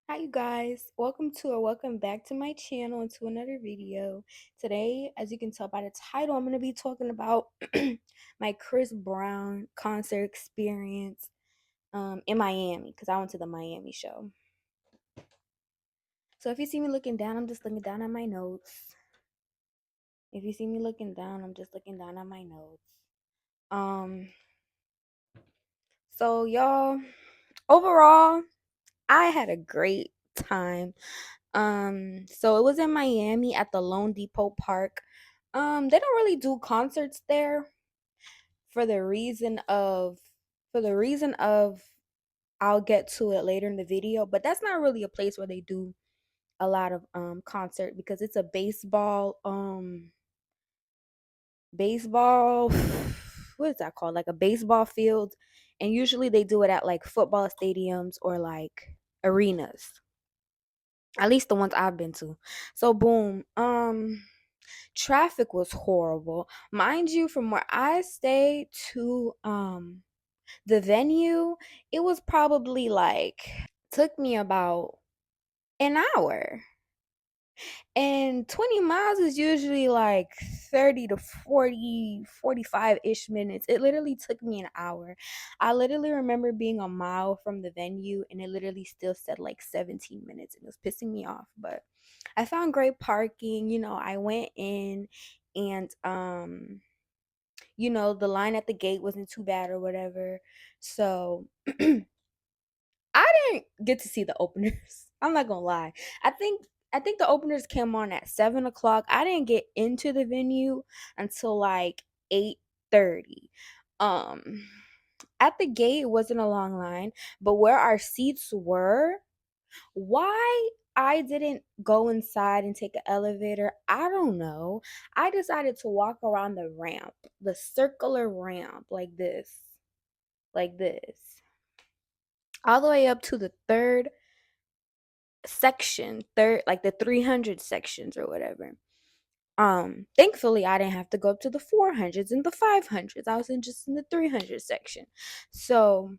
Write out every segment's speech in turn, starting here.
Hi you guys, welcome back to my channel and to another video. Today, as you can tell by the title, I'm going to be talking about my Chris Brown concert experience in Miami because I went to the Miami show. So if you see me looking down, I'm just looking down at my notes. If you see me looking down, I'm just looking down at my notes. Um so y'all, overall, I had a great time. So it was in Miami at the Lone Depot Park. They don't really do concerts there for the reason of for the reason of I'll get to it later in the video, but that's not really a place where they do a lot of concert because it's a baseball what is that called? Like a baseball field, and usually they do it at like football stadiums or like arenas. At least the ones I've been to. So boom. Traffic was horrible. Mind you, from where I stayed to the venue, it was probably like took me about an hour. And 20 miles is usually like 30 to 40, 45-ish minutes. It literally took me an hour. I literally remember being a mile from the venue and it literally still said like 17 minutes. It was pissing me off, but I found great parking. I went in and the line at the gate wasn't too bad or whatever. So I didn't get to see the openers. I'm not gonna lie. I think I think the openers came on at 7 o'clock. I didn't get into the venue until like 8:30. Um at the gate it wasn't a long line, but where our seats were, why I didn't go inside and take an elevator, I don't know. I decided to walk around the ramp, the circular ramp like this, all the way up to the third section, third, like the 300 sections or whatever. Thankfully I didn't have to go up to the 400s and the 500s. I was just in the 300 section. So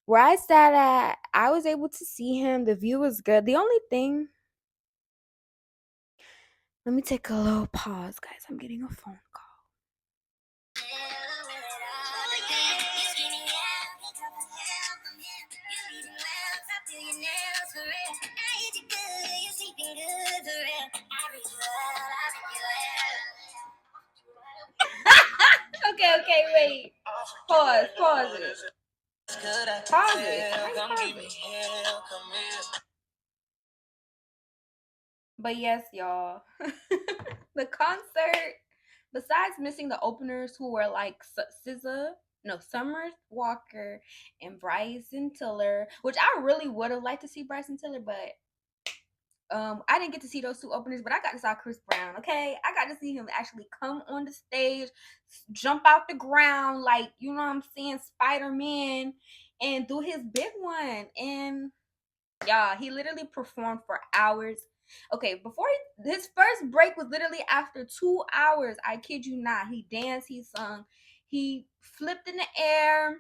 where I sat at, I was able to see him. The view was good. The only thing, let me take a little pause, guys. I'm getting a phone call. Okay, wait. Pause it. Pause it. But yes, y'all. The concert, besides missing the openers who were like Summer Walker and Bryson Tiller, which I really would have liked to see Bryson Tiller, but I didn't get to see those two openers, but I got to see Chris Brown. Okay, I got to see him actually come on the stage, jump out the ground like, you know what I'm saying, Spider-Man, and do his big one. And yeah, he literally performed for hours. Okay, his first break was literally after 2 hours. I kid you not. He danced, he sung, he flipped in the air,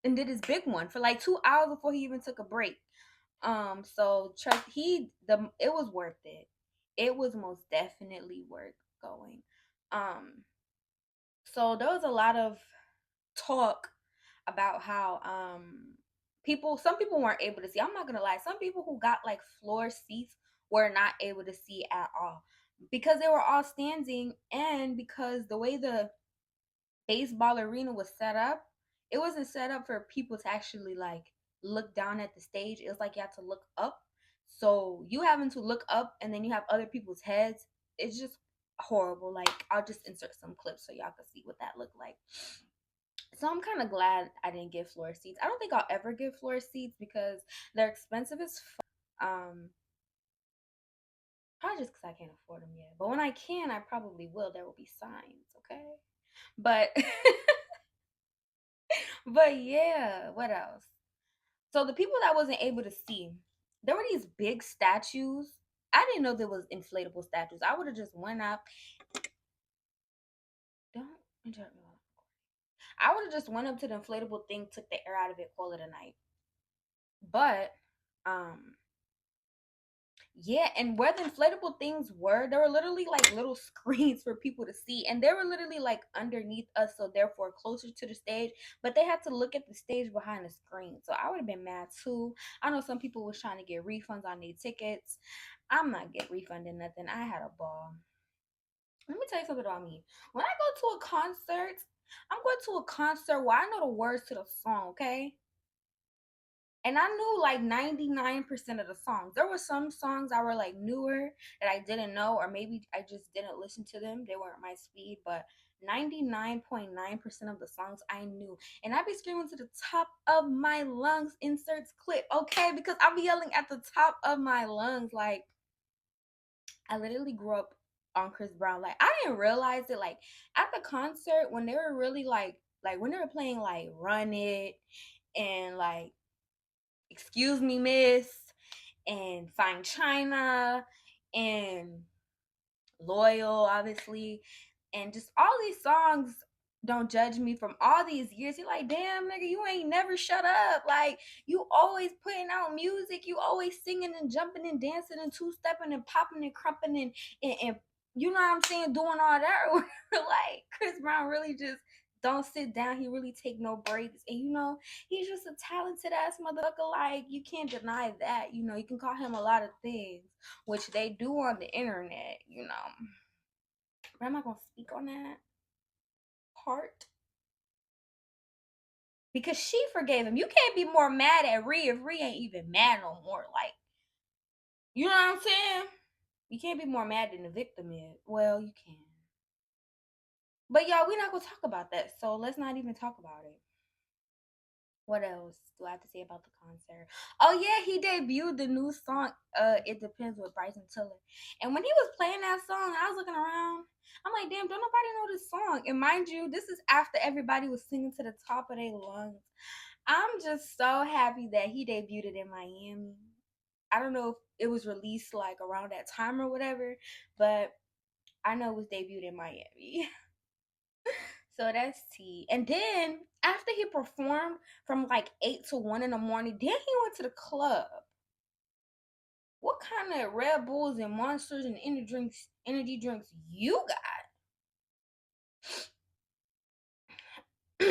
and did his big one for like 2 hours before he even took a break. So trust it was worth it. It was most definitely worth going. Um, so there was a lot of talk about how some people weren't able to see. I'm not gonna lie, some people who got like floor seats were not able to see at all because they were all standing, and because the way the baseball arena was set up, it wasn't set up for people to actually like look down at the stage. It was like you had to look up. So you having to look up and then you have other people's heads. It's just horrible. Like, I'll just insert some clips so y'all can see what that looked like. So I'm kind of glad I didn't get floor seats. I don't think I'll ever get floor seats because they're expensive as probably just because I can't afford them yet. But when I can, I probably will. There will be signs, okay? But but yeah, what else? So the people that wasn't able to see, there were these big statues. I didn't know there was inflatable statues. I would have just went up. Don't interrupt me. I would have just went up to the inflatable thing, took the air out of it, call it a night. But Um, yeah, and where the inflatable things were, there were literally like little screens for people to see, and they were literally like underneath us, so therefore closer to the stage. But they had to look at the stage behind the screen, so I would have been mad too. I know some people was trying to get refunds on their tickets. I'm not get refunded nothing. I had a ball. Let me tell you something about me. When I go to a concert, I'm going to a concert where I know the words to the song, okay? And I knew like 99% of the songs. There were some songs that were like newer that I didn't know, or maybe I just didn't listen to them. They weren't my speed, but 99.9% of the songs I knew. And I'd be screaming to the top of my lungs, inserts clip, okay? Because I'll be yelling at the top of my lungs. Like, I literally grew up on Chris Brown. Like, I didn't realize it. Like, at the concert, when they were really like when they were playing like Run It and like Excuse Me Miss and Fine China and Loyal, obviously, and just all these songs. Don't Judge Me from all these years. You're like, damn, nigga, you ain't never shut up. Like, you always putting out music. You always singing and jumping and dancing and two stepping and popping and crumping and you know what I'm saying, doing all that. Like, Chris Brown really just don't sit down. He really take no breaks. And you know, he's just a talented ass motherfucker. Like, you can't deny that. You know, you can call him a lot of things, which they do on the internet, you know. But I'm not gonna speak on that part because she forgave him. You can't be more mad at Ree if Ree ain't even mad no more. Like, you know what I'm saying? You can't be more mad than the victim is. Well, you can. But y'all, we're not gonna talk about that. So let's not even talk about it. What else do I have to say about the concert? Oh yeah, he debuted the new song. It Depends with Bryson Tiller. And when he was playing that song, I was looking around. I'm like, damn, don't nobody know this song. And mind you, this is after everybody was singing to the top of their lungs. I'm just so happy that he debuted it in Miami. I don't know if it was released like around that time or whatever, but I know it was debuted in Miami. So that's T. And then after he performed from like 8 to 1 in the morning, then he went to the club. What kind of Red Bulls and Monsters and energy drinks you got?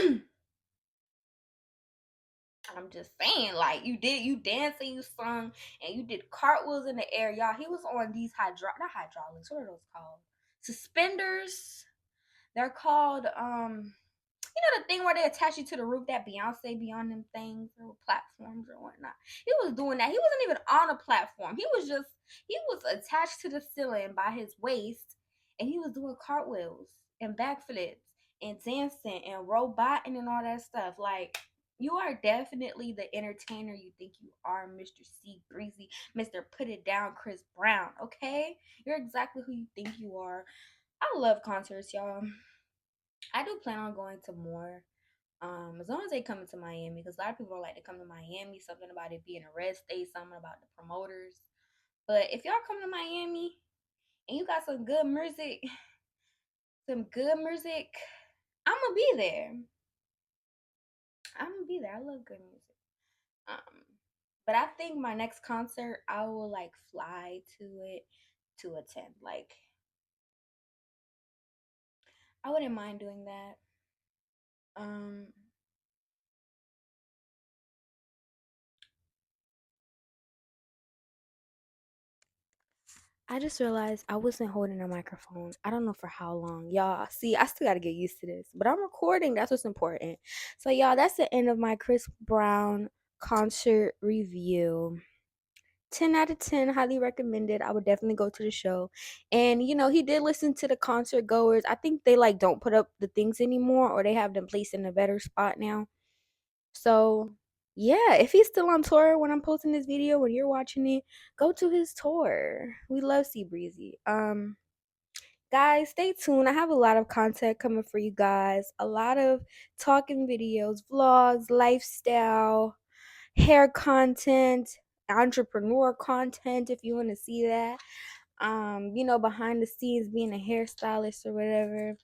I'm just saying, like, you danced and you sung and you did cartwheels in the air, y'all. He was on these not hydraulics. What are those called? Suspenders. They're called you know the thing where they attach you to the roof that Beyonce be on them things or platforms or whatnot. He was doing that. He wasn't even on a platform. He was attached to the ceiling by his waist, and he was doing cartwheels and backflips and dancing and roboting and all that stuff. Like, you are definitely the entertainer you think you are, Mr. C Breezy, Mr. Put It Down, Chris Brown. Okay, you're exactly who you think you are. I love concerts, y'all. I do plan on going to more. As long as they come to Miami, because a lot of people don't like to come to Miami. Something about it being a red state, something about the promoters. But if y'all come to Miami and you got some good music, I'm gonna be there. I'm gonna be there. I love good music. Um, but I think my next concert, I will like fly to it to attend. Like, I wouldn't mind doing that. Um, I just realized I wasn't holding a microphone. I don't know for how long. Y'all, see, I still got to get used to this, but I'm recording. That's what's important. So, y'all, that's the end of my Chris Brown concert review. 10 out of 10, highly recommended. I would definitely go to the show. And, you know, he did listen to the concert goers. I think they like don't put up the things anymore, or they have them placed in a better spot now. So, yeah, if he's still on tour when I'm posting this video, when you're watching it, go to his tour. We love Sea Breezy. Guys, stay tuned. I have a lot of content coming for you guys. A lot of talking videos, vlogs, lifestyle, hair content, entrepreneur content if you want to see that. You know, behind the scenes being a hairstylist or whatever.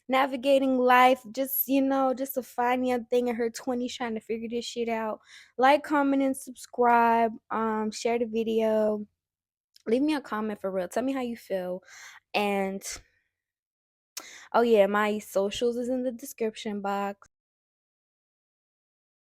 navigating life, just, just a fine young thing in her 20s trying to figure this shit out. Like, comment, and subscribe. Share the video. Leave me a comment for real. Tell me how you feel. And oh yeah, my socials is in the description box.